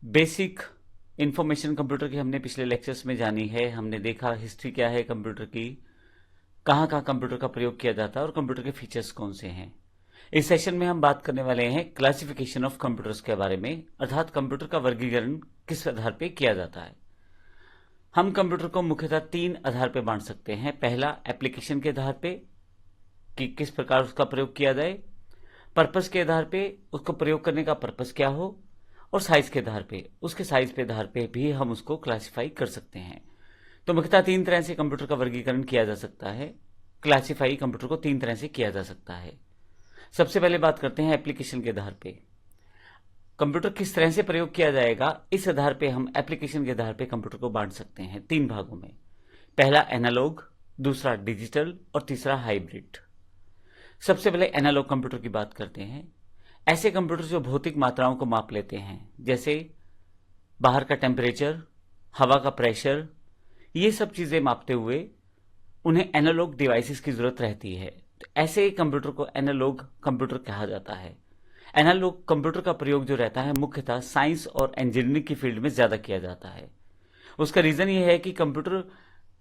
Basic information computer की हमने पिछले लेक्चर्स में जानी है। हमने देखा हिस्ट्री क्या है कंप्यूटर की, कहाँ कहाँ कंप्यूटर का प्रयोग किया जाता है और कंप्यूटर के फीचर्स कौन से हैं। इस सेशन में हम बात करने वाले हैं क्लासिफिकेशन ऑफ कंप्यूटर्स के बारे में, अर्थात कंप्यूटर का वर्गीकरण किस आधार पर किया जाता है। हम कंप्यूटर को मुख्यतः 3 आधार पर बांट सकते हैं। पहला, एप्लीकेशन के आधार पे कि किस प्रकार उसका प्रयोग किया जाए, पर्पस के आधार पे उसको प्रयोग करने का पर्पस क्या हो, और साइज के आधार पे उसके साइज के आधार पे भी हम उसको क्लासिफाई कर सकते हैं। तो मुख्यतः 3 तरह से कंप्यूटर का वर्गीकरण किया जा सकता है। क्लासिफाई कंप्यूटर को 3 तरह से किया जा सकता है। सबसे पहले बात करते हैं एप्लीकेशन के आधार पे। कंप्यूटर किस तरह से प्रयोग किया जाएगा, इस आधार पे हम एप्लीकेशन के आधार पे कंप्यूटर को बांट सकते हैं 3 भागों में। पहला एनालॉग, दूसरा डिजिटल और तीसरा हाइब्रिड। सबसे पहले एनालॉग कंप्यूटर की बात करते हैं। ऐसे कंप्यूटर जो भौतिक मात्राओं को माप लेते हैं, जैसे बाहर का टेम्परेचर, हवा का प्रेशर, ये सब चीजें मापते हुए उन्हें एनालॉग डिवाइसेस की जरूरत रहती है। तो ऐसे कंप्यूटर को एनालॉग कंप्यूटर कहा जाता है। एनालॉग कंप्यूटर का प्रयोग जो रहता है मुख्यतः साइंस और इंजीनियरिंग की फील्ड में ज्यादा किया जाता है। उसका रीजन ये है कि कंप्यूटर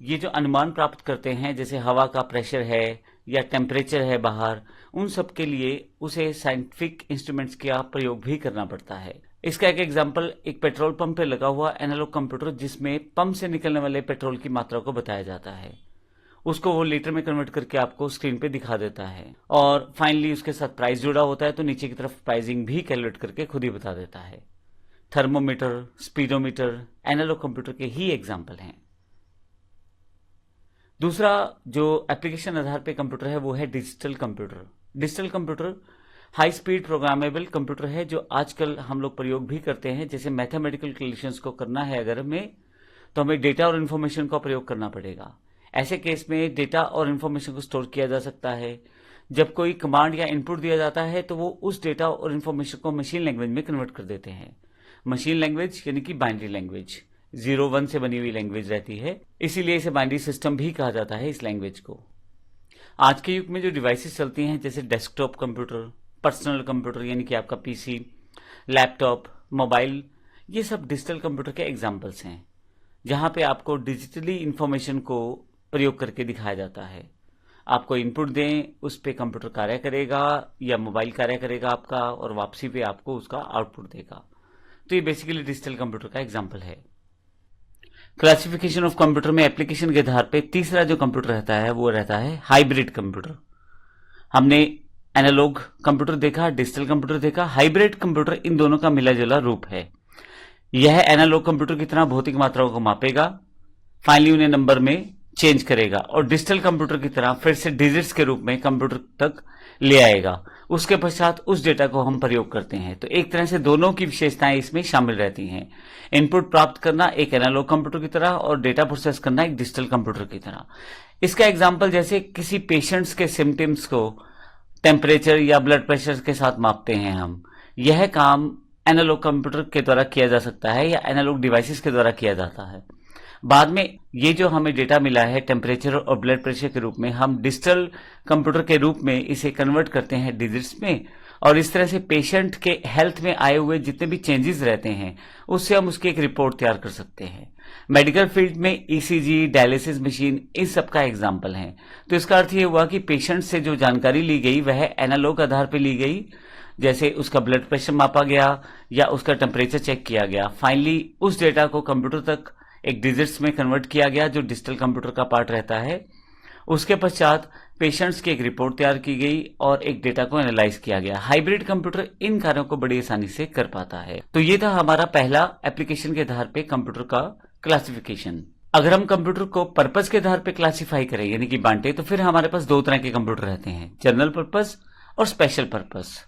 ये जो अनुमान प्राप्त करते हैं, जैसे हवा का प्रेशर है या टेम्परेचर है बाहर, उन सब के लिए उसे साइंटिफिक इंस्ट्रूमेंट्स का प्रयोग भी करना पड़ता है। इसका एक एग्जांपल एक पेट्रोल पंप पे लगा हुआ एनालॉग कंप्यूटर, जिसमें पंप से निकलने वाले पेट्रोल की मात्रा को बताया जाता है। उसको वो लीटर में कन्वर्ट करके आपको स्क्रीन पे दिखा देता है, और फाइनली उसके साथ प्राइस जुड़ा होता है, तो नीचे की तरफ प्राइसिंग भी कैलकुलेट करके खुद ही बता देता है। थर्मोमीटर, स्पीडोमीटर एनालॉग कंप्यूटर के ही एग्जाम्पल हैं। दूसरा जो एप्लीकेशन आधार पे कंप्यूटर है वो है digital computer. Digital computer high speed programmable computer है, जो आजकल हम लोग प्रयोग भी करते हैं। जैसे मैथमेटिकल कैलकुलेशंस को करना है अगर हमें, तो हमें डेटा और इन्फॉर्मेशन का प्रयोग करना पड़ेगा। ऐसे केस में डेटा और इन्फॉर्मेशन को स्टोर किया जा सकता है। जब कोई कमांड या इनपुट दिया जाता है तो वो उस डेटा और इन्फॉर्मेशन को मशीन लैंग्वेज में कन्वर्ट कर देते हैं। मशीन लैंग्वेज यानी कि बाइनरी लैंग्वेज, 0-1 से बनी हुई लैंग्वेज रहती है, इसीलिए इसे बाइनरी सिस्टम भी कहा जाता है इस लैंग्वेज को। आज के युग में जो डिवाइसेस चलती हैं, जैसे डेस्कटॉप कंप्यूटर, पर्सनल कंप्यूटर यानी कि आपका पीसी, लैपटॉप, मोबाइल, ये सब डिजिटल कंप्यूटर के एग्जाम्पल्स हैं, जहां पे आपको डिजिटली इंफॉर्मेशन को प्रयोग करके दिखाया जाता है। आपको इनपुट दें, उस पर कंप्यूटर कार्य करेगा या मोबाइल कार्य करेगा आपका, और वापसी पे आपको उसका आउटपुट देगा। तो ये बेसिकली डिजिटल कंप्यूटर का एग्जाम्पल है। क्लासिफिकेशन ऑफ कंप्यूटर में एप्लीकेशन के आधार पे तीसरा जो कंप्यूटर रहता है वो रहता है हाइब्रिड कंप्यूटर। हमने एनालॉग कंप्यूटर देखा, डिजिटल कंप्यूटर देखा, हाइब्रिड कंप्यूटर इन दोनों का मिला जुला रूप है। यह एनालॉग कंप्यूटर की तरह भौतिक मात्राओं को मापेगा, फाइनली उन्हें नंबर में चेंज करेगा, और डिजिटल कंप्यूटर की तरह फिर से डिजिट्स के रूप में कंप्यूटर तक ले आएगा। उसके पश्चात उस डेटा को हम प्रयोग करते हैं। तो एक तरह से दोनों की विशेषताएं इसमें शामिल रहती हैं। इनपुट प्राप्त करना एक एनालॉग कंप्यूटर की तरह और डेटा प्रोसेस करना एक डिजिटल कंप्यूटर की तरह। इसका एग्जांपल, जैसे किसी पेशेंट्स के सिम्टम्स को टेम्परेचर या ब्लड प्रेशर के साथ मापते हैं हम, यह काम एनालॉग कंप्यूटर के द्वारा किया जा सकता है या एनालॉग डिवाइसेस के द्वारा किया जाता है। बाद में ये जो हमें डेटा मिला है टेम्परेचर और ब्लड प्रेशर के रूप में, हम डिजिटल कंप्यूटर के रूप में इसे कन्वर्ट करते हैं डिजिट्स में, और इस तरह से पेशेंट के हेल्थ में आए हुए जितने भी चेंजेस रहते हैं उससे हम उसकी एक रिपोर्ट तैयार कर सकते हैं। मेडिकल फील्ड में ईसीजी, डायलिसिस मशीन, इस सब का एग्जाम्पल है। तो इसका अर्थ ये हुआ कि पेशेंट से जो जानकारी ली गई वह एनालॉग आधार पर ली गई, जैसे उसका ब्लड प्रेशर मापा गया या उसका टेम्परेचर चेक किया गया। फाइनली उस डेटा को कंप्यूटर तक एक डिजिट्स में कन्वर्ट किया गया, जो डिजिटल कंप्यूटर का पार्ट रहता है। उसके पश्चात पेशेंट्स की एक रिपोर्ट तैयार की गई और एक डेटा को एनालाइज किया गया। हाइब्रिड कंप्यूटर इन कार्यों को बड़ी आसानी से कर पाता है। तो ये था हमारा पहला एप्लीकेशन के आधार पे कंप्यूटर का क्लासिफिकेशन। अगर हम कंप्यूटर को पर्पस के आधार पे क्लासिफाई करें यानी कि बांटे, तो फिर हमारे पास 2 तरह के कंप्यूटर रहते हैं, जनरल पर्पस और स्पेशल पर्पस।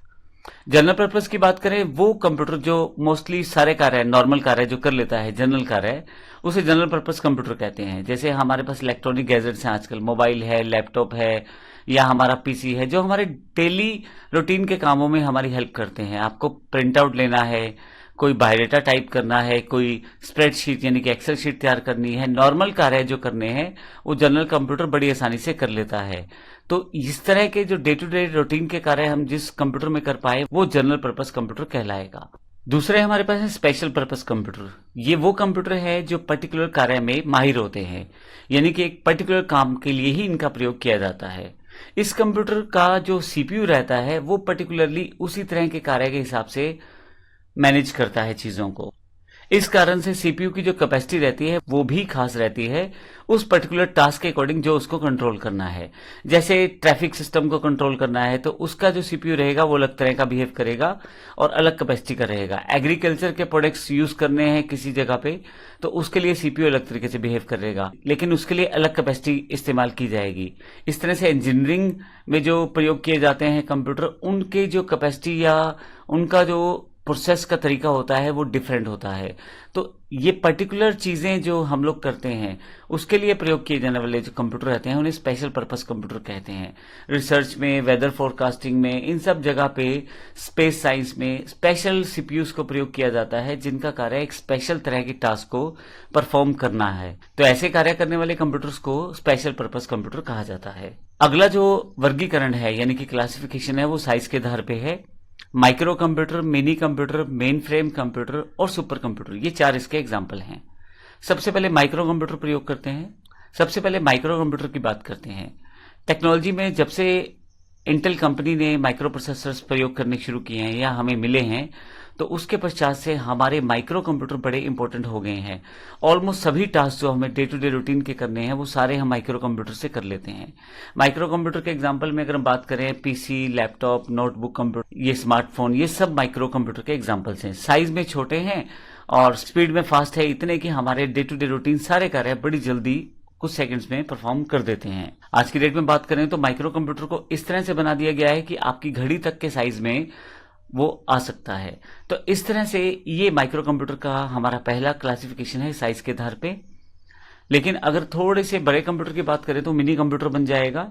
जनरल पर्पस की बात करें, वो कंप्यूटर जो मोस्टली सारे कार्य, नॉर्मल कार्य जो कर लेता है, जनरल कार्य, उसे जनरल पर्पस कंप्यूटर कहते हैं। जैसे हमारे पास इलेक्ट्रॉनिक गैजेट्स हैं आजकल, मोबाइल है, लैपटॉप है या हमारा पीसी है, जो हमारे डेली रूटीन के कामों में हमारी हेल्प करते हैं। आपको प्रिंट आउट लेना है, कोई बायोडाटा टाइप करना है, कोई स्प्रेडशीट यानी कि एक्सेल शीट तैयार करनी है, नॉर्मल कार्य जो करने हैं वो जनरल कंप्यूटर बड़ी आसानी से कर लेता है। तो इस तरह के जो डे टू डे रूटीन के कार्य हम जिस कंप्यूटर में कर पाए वो जनरल पर्पस कंप्यूटर कहलाएगा। दूसरे हमारे पास है स्पेशल पर्पस कंप्यूटर। ये वो कंप्यूटर है जो पर्टिकुलर कार्य में माहिर होते हैं, यानी कि एक पर्टिकुलर काम के लिए ही इनका प्रयोग किया जाता है। इस कंप्यूटर का जो सीपीयू रहता है वो पर्टिकुलरली उसी तरह के कार्य के हिसाब से मैनेज करता है चीजों को। इस कारण से सीपीयू की जो कैपेसिटी रहती है वो भी खास रहती है उस पर्टिकुलर टास्क के अकॉर्डिंग जो उसको कंट्रोल करना है। जैसे ट्रैफिक सिस्टम को कंट्रोल करना है तो उसका जो सीपीयू रहेगा वो अलग तरह का बिहेव करेगा और अलग कैपेसिटी का रहेगा। एग्रीकल्चर के प्रोडक्ट्स यूज करने हैं किसी जगह पे तो उसके लिए सीपीयू अलग तरीके से बिहेव करेगा, लेकिन उसके लिए अलग कैपेसिटी इस्तेमाल की जाएगी। इस तरह से इंजीनियरिंग में जो प्रयोग किए जाते हैं कंप्यूटर, उनके जो कैपेसिटी या उनका जो प्रोसेस का तरीका होता है वो डिफरेंट होता है। तो ये पर्टिकुलर चीजें जो हम लोग करते हैं उसके लिए प्रयोग किए जाने वाले जो कंप्यूटर रहते हैं उन्हें स्पेशल पर्पस कंप्यूटर कहते हैं। रिसर्च में, वेदर फोरकास्टिंग में, इन सब जगह पे, स्पेस साइंस में स्पेशल सीपीयूज को प्रयोग किया जाता है जिनका कार्य एक स्पेशल तरह के टास्क को परफॉर्म करना है। तो ऐसे कार्य करने वाले कंप्यूटर्स को स्पेशल पर्पस कंप्यूटर कहा जाता है। अगला जो वर्गीकरण है यानी कि क्लासिफिकेशन है वो साइज के आधार पे है। Micro computer, mini computer, main frame computer और सुपर कंप्यूटर, ये 4 इसके एग्जाम्पल हैं। सबसे पहले माइक्रो कंप्यूटर प्रयोग करते हैं। सबसे पहले माइक्रो कंप्यूटर की बात करते हैं। टेक्नोलॉजी में जब से इंटेल कंपनी ने माइक्रो प्रोसेसर्स प्रयोग करने शुरू किए हैं या हमें मिले हैं तो उसके पश्चात से हमारे माइक्रो कंप्यूटर बड़े इंपॉर्टेंट हो गए हैं। ऑलमोस्ट सभी टास्क जो हमें डे टू डे रूटीन के करने हैं वो सारे हम माइक्रो कंप्यूटर से कर लेते हैं। माइक्रो कंप्यूटर के एग्जांपल में अगर हम बात करें, पीसी, लैपटॉप, नोटबुक कंप्यूटर, ये स्मार्टफोन, ये सब माइक्रो कंप्यूटर के एग्जाम्पल्स हैं। साइज में छोटे हैं और स्पीड में फास्ट है, इतने कि हमारे डे टू डे रूटीन सारे कार्य बड़ी जल्दी कुछ सेकंड्स में परफॉर्म कर देते हैं। आज की डेट में बात करें तो माइक्रो कंप्यूटर को इस तरह से बना दिया गया है कि आपकी घड़ी तक के साइज में वो आ सकता है। तो इस तरह से ये माइक्रो कंप्यूटर का हमारा पहला क्लासिफिकेशन है साइज के आधार पे। लेकिन अगर थोड़े से बड़े कंप्यूटर की बात करें तो मिनी कंप्यूटर बन जाएगा।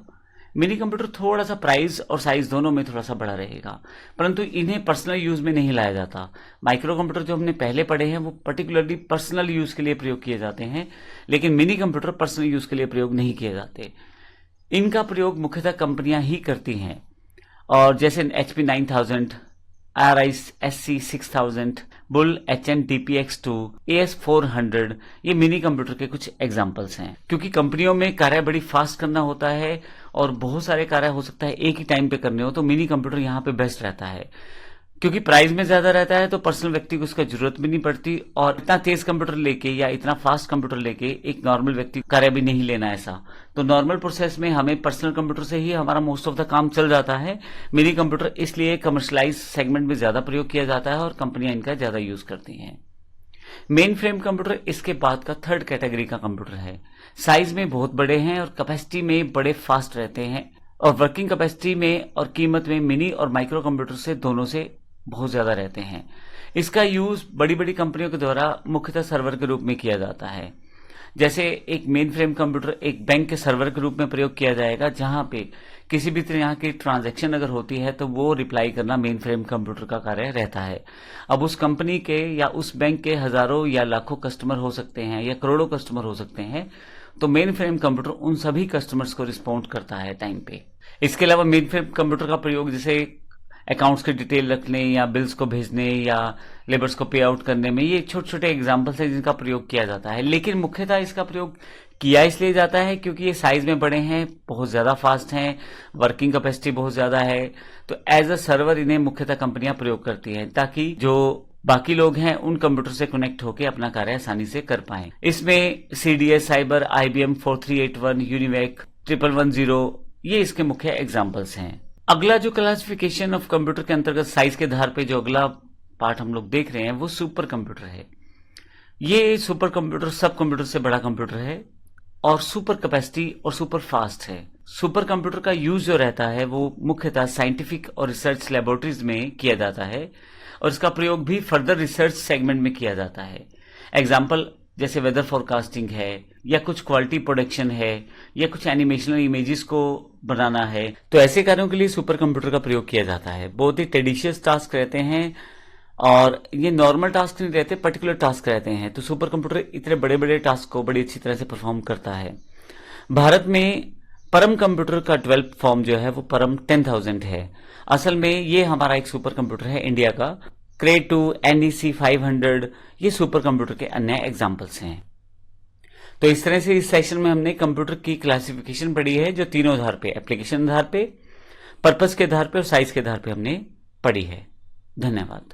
मिनी कंप्यूटर थोड़ा सा प्राइस और साइज दोनों में थोड़ा सा बड़ा रहेगा, परंतु इन्हें पर्सनल यूज में नहीं लाया जाता। माइक्रो कंप्यूटर जो हमने पहले पढ़े हैं वो पर्टिकुलरली पर्सनल यूज के लिए प्रयोग किए जाते हैं, लेकिन मिनी कंप्यूटर पर्सनल यूज के लिए प्रयोग नहीं किए जाते। इनका प्रयोग मुख्यतः कंपनियां ही करती हैं, और जैसे HP 9000, RISC 6000, bull HN DPX2, AS 400, ये मिनी कंप्यूटर के कुछ एग्जांपल्स हैं। क्योंकि कंपनियों में कार्य बड़ी फास्ट करना होता है और बहुत सारे कार्य हो सकता है एक ही टाइम पे करने हो, तो मिनी कंप्यूटर यहाँ पे बेस्ट रहता है। क्योंकि प्राइस में ज्यादा रहता है तो पर्सनल व्यक्ति को उसका जरूरत भी नहीं पड़ती, और इतना तेज कंप्यूटर लेके या इतना फास्ट कंप्यूटर लेके एक नॉर्मल व्यक्ति कार्य भी नहीं लेना ऐसा। तो नॉर्मल प्रोसेस में हमें पर्सनल कंप्यूटर से ही हमारा मोस्ट ऑफ द काम चल जाता है। मिनी कंप्यूटर इसलिए कमर्शलाइज सेगमेंट में ज्यादा प्रयोग किया जाता है और कंपनियां इनका ज्यादा यूज करती हैं। मेन फ्रेम कंप्यूटर इसके बाद का थर्ड कैटेगरी का कंप्यूटर है। साइज में बहुत बड़े हैं और कैपेसिटी में बड़े फास्ट रहते हैं, और वर्किंग कैपेसिटी में और कीमत में मिनी और माइक्रो कंप्यूटर से दोनों से बहुत ज्यादा रहते हैं। इसका यूज बड़ी बड़ी कंपनियों के द्वारा मुख्यतः सर्वर के रूप में किया जाता है। जैसे एक मेन फ्रेम कंप्यूटर एक बैंक के सर्वर के रूप में प्रयोग किया जाएगा, जहां पे किसी भी तरह की ट्रांजैक्शन अगर होती है तो वो रिप्लाई करना मेन फ्रेम कंप्यूटर का कार्य रहता है। अब उस कंपनी के या उस बैंक के हजारों या लाखों कस्टमर हो सकते हैं या करोड़ों कस्टमर हो सकते हैं, तो मेन फ्रेम कंप्यूटर उन सभी कस्टमर्स को रिस्पॉन्ड करता है टाइम पे। इसके अलावा मेन फ्रेम कंप्यूटर का प्रयोग जैसे अकाउंट्स के डिटेल रखने या बिल्स को भेजने या लेबर्स को पे आउट करने में, ये छोटे छोटे एग्जाम्पल्स हैं जिनका प्रयोग किया जाता है। लेकिन मुख्यतः इसका प्रयोग किया इसलिए जाता है क्योंकि ये साइज में बड़े हैं, बहुत ज्यादा फास्ट हैं, वर्किंग कैपेसिटी बहुत ज्यादा है, तो एज अ सर्वर इन्हें मुख्यतः कंपनियां प्रयोग करती हैं ताकि जो बाकी लोग हैं उन कंप्यूटर से कनेक्ट होकर अपना कार्य आसानी से कर पाएं। इसमें CDS, साइबर, IBM 4381, यूनिवेक 1110, ये इसके मुख्य एग्जाम्पल्स हैं। अगला जो क्लासिफिकेशन ऑफ कंप्यूटर के अंतर्गत साइज के आधार पे जो अगला पार्ट हम लोग देख रहे हैं वो सुपर कंप्यूटर है। ये सुपर कंप्यूटर सब कंप्यूटर से बड़ा कंप्यूटर है और सुपर कैपेसिटी और सुपर फास्ट है। सुपर कंप्यूटर का यूज जो रहता है वो मुख्यतः साइंटिफिक और रिसर्च लेबोरेटरीज में किया जाता है, और इसका प्रयोग भी फर्दर रिसर्च सेगमेंट में किया जाता है। एग्जाम्पल जैसे वेदर फोरकास्टिंग है, या कुछ क्वालिटी प्रोडक्शन है, या कुछ एनिमेशनल इमेजेस को बनाना है, तो ऐसे कार्यों के लिए सुपर कंप्यूटर का प्रयोग किया जाता है। बहुत ही टेडिशियस टास्क रहते हैं और ये नॉर्मल टास्क नहीं रहते, पर्टिकुलर टास्क रहते हैं, तो सुपर कंप्यूटर इतने बड़े बड़े टास्क को बड़ी अच्छी तरह से परफॉर्म करता है। भारत में परम कंप्यूटर का 12th फॉर्म जो है वो परम 10000 है। असल में ये हमारा एक सुपर कंप्यूटर है इंडिया का, क्रे 2, NEC 500, ये सुपर कंप्यूटर के अन्य एग्जाम्पल्स हैं। तो इस तरह से इस सेशन में हमने कंप्यूटर की क्लासिफिकेशन पढ़ी है, जो तीनों आधार पे, एप्लीकेशन आधार पे, पर्पस के आधार पे और साइज के आधार पे हमने पढ़ी है। धन्यवाद।